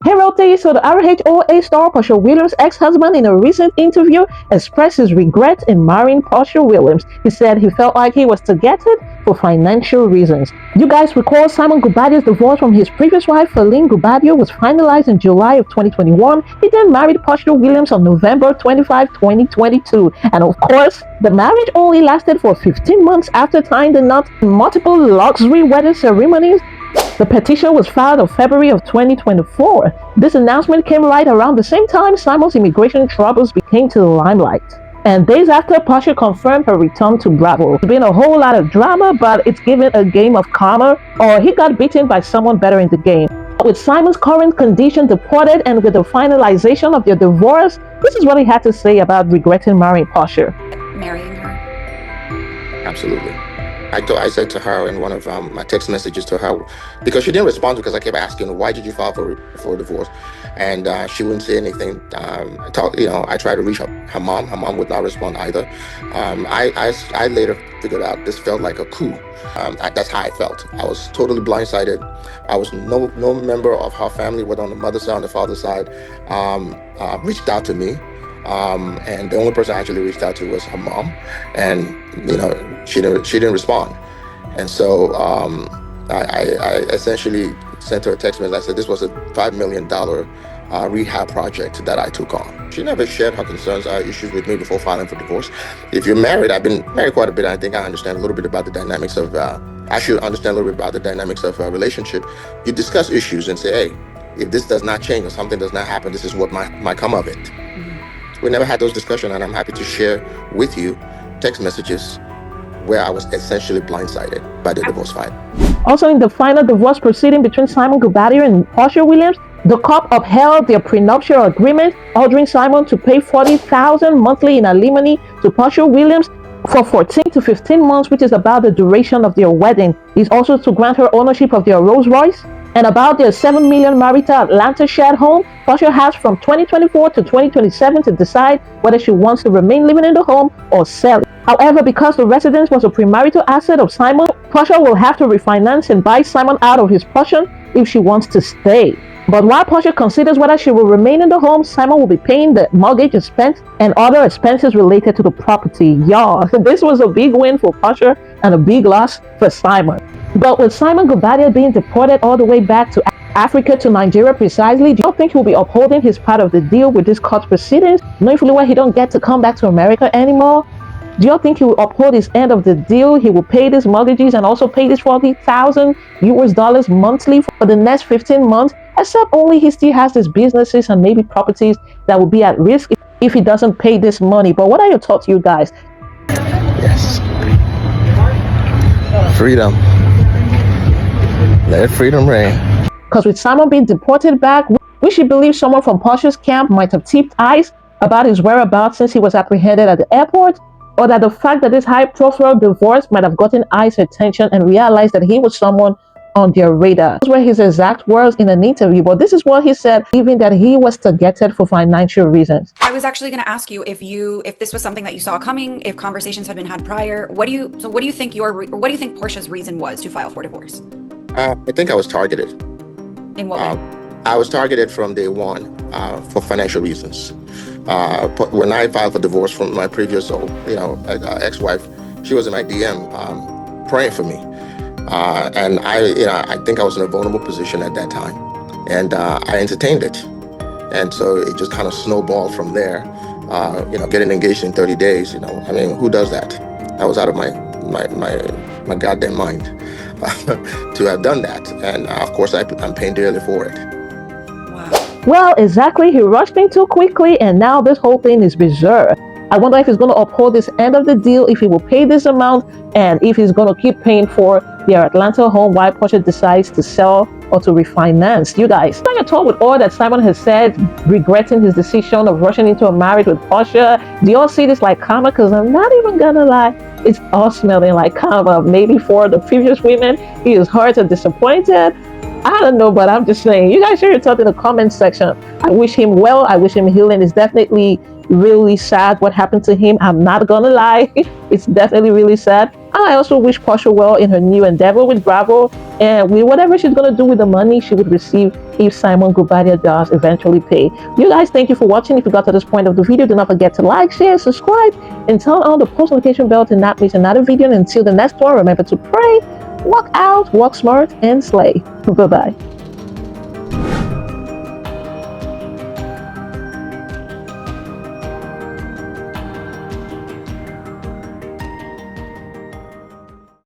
He wrote this, so the RHOA star Porsha Williams' ex-husband in a recent interview expressed his regret in marrying Porsha Williams. He said he felt like he was targeted for financial reasons. You guys recall Simon Guobadia's divorce from his previous wife, Feline Guobadia, was finalized in July of 2021. He then married Porsha Williams on November 25, 2022. And of course, the marriage only lasted for 15 months after tying the knot in multiple luxury wedding ceremonies. The petition was filed in February of 2024. This announcement came right around the same time Simon's immigration troubles came to the limelight. And days after, Porsha confirmed her return to Bravo. There's been a whole lot of drama, but it's given a game of karma, or he got beaten by someone better in the game. With Simon's current condition deported and with the finalization of their divorce, this is what he had to say about regretting marrying Porsha. Marrying her? Absolutely. I said to her in one of my text messages to her, because she didn't respond because I kept asking, why did you file for divorce? And she wouldn't say anything. I tried to reach her mom. Her mom would not respond either. I later figured out this felt like a coup. That's how I felt. I was totally blindsided. I was no member of her family, whether on the mother's side or the father's side, reached out to me. And the only person I actually reached out to was her mom, and she didn't respond. And so I essentially sent her a text message. I said this was a $5 million rehab project that I took on. She never shared her concerns or issues with me before filing for divorce. If you're married, I've been married quite a bit. I think I understand a little bit about the dynamics of. I should understand a little bit about the dynamics of a relationship. You discuss issues and say, hey, if this does not change or something does not happen, this is what might come of it. We never had those discussions, and I'm happy to share with you text messages where I was essentially blindsided by the divorce fight. Also, in the final divorce proceeding between Simon Guobadia and Porsha Williams, the court upheld their prenuptial agreement, ordering Simon to pay $40,000 monthly in alimony to Porsha Williams for 14 to 15 months, which is about the duration of their wedding. It's also to grant her ownership of their Rolls Royce. And about their $7 million marital Atlanta shared home, Porsha has from 2024 to 2027 to decide whether she wants to remain living in the home or sell it. However, because the residence was a premarital asset of Simon, Porsha will have to refinance and buy Simon out of his portion if she wants to stay. But while Porsha considers whether she will remain in the home, Simon will be paying the mortgage expense and other expenses related to the property. Y'all, this was a big win for Porsha and a big loss for Simon. But with Simon Guobadia being deported all the way back to Africa to Nigeria precisely, do you think he'll be upholding his part of the deal with this court proceedings, knowing fully well he don't get to come back to America anymore? Do you think he will uphold his end of the deal? He will pay these mortgages and also pay this $40,000 monthly for the next 15 months, except only he still has his businesses and maybe properties that will be at risk if he doesn't pay this money. But what are your thoughts, you guys? Yes. Freedom. Let freedom reign. Because with Simon being deported back, we should believe someone from Porsha's camp might have tipped eyes about his whereabouts since he was apprehended at the airport, or that the fact that this high-profile divorce might have gotten Ice's attention and realized that he was someone on their radar. Those were his exact words in an interview, but this is what he said, even that he was targeted for financial reasons. I was actually going to ask you if this was something that you saw coming, if conversations had been had prior. What do you think Porsha's reason was to file for divorce? I think I was targeted. In what way? I was targeted from day one for financial reasons. When I filed for divorce from my previous ex-wife, she was in my DM praying for me. And I think I was in a vulnerable position at that time. And I entertained it. And so it just kind of snowballed from there. Getting engaged in 30 days, who does that? I was out of my goddamn mind to have done that. And of course, I'm paying dearly for it. Wow. Well, exactly. He rushed in too quickly, and now this whole thing is reserved. I wonder if he's going to uphold this end of the deal, if he will pay this amount, and if he's going to keep paying for their Atlanta home while Porsha decides to sell or to refinance. You guys, I thought with all that Simon has said, regretting his decision of rushing into a marriage with Porsha, do you all see this like karma? Because I'm not even gonna lie, it's all smelling like karma. Maybe for the previous women, he is hurt and disappointed. I don't know, but I'm just saying, you guys share your thoughts in the comment section. I wish him well. I wish him healing. It's definitely really sad what happened to him. I'm not gonna lie. It's definitely really sad. I also wish Porsha well in her new endeavor with Bravo, and with whatever she's going to do with the money she would receive if Simon Guobadia does eventually pay. You guys, thank you for watching. If you got to this point of the video, do not forget to like, share, subscribe, and turn on the post notification bell to not miss another video. And until the next one, remember to pray, walk out, walk smart, and slay. Bye-bye.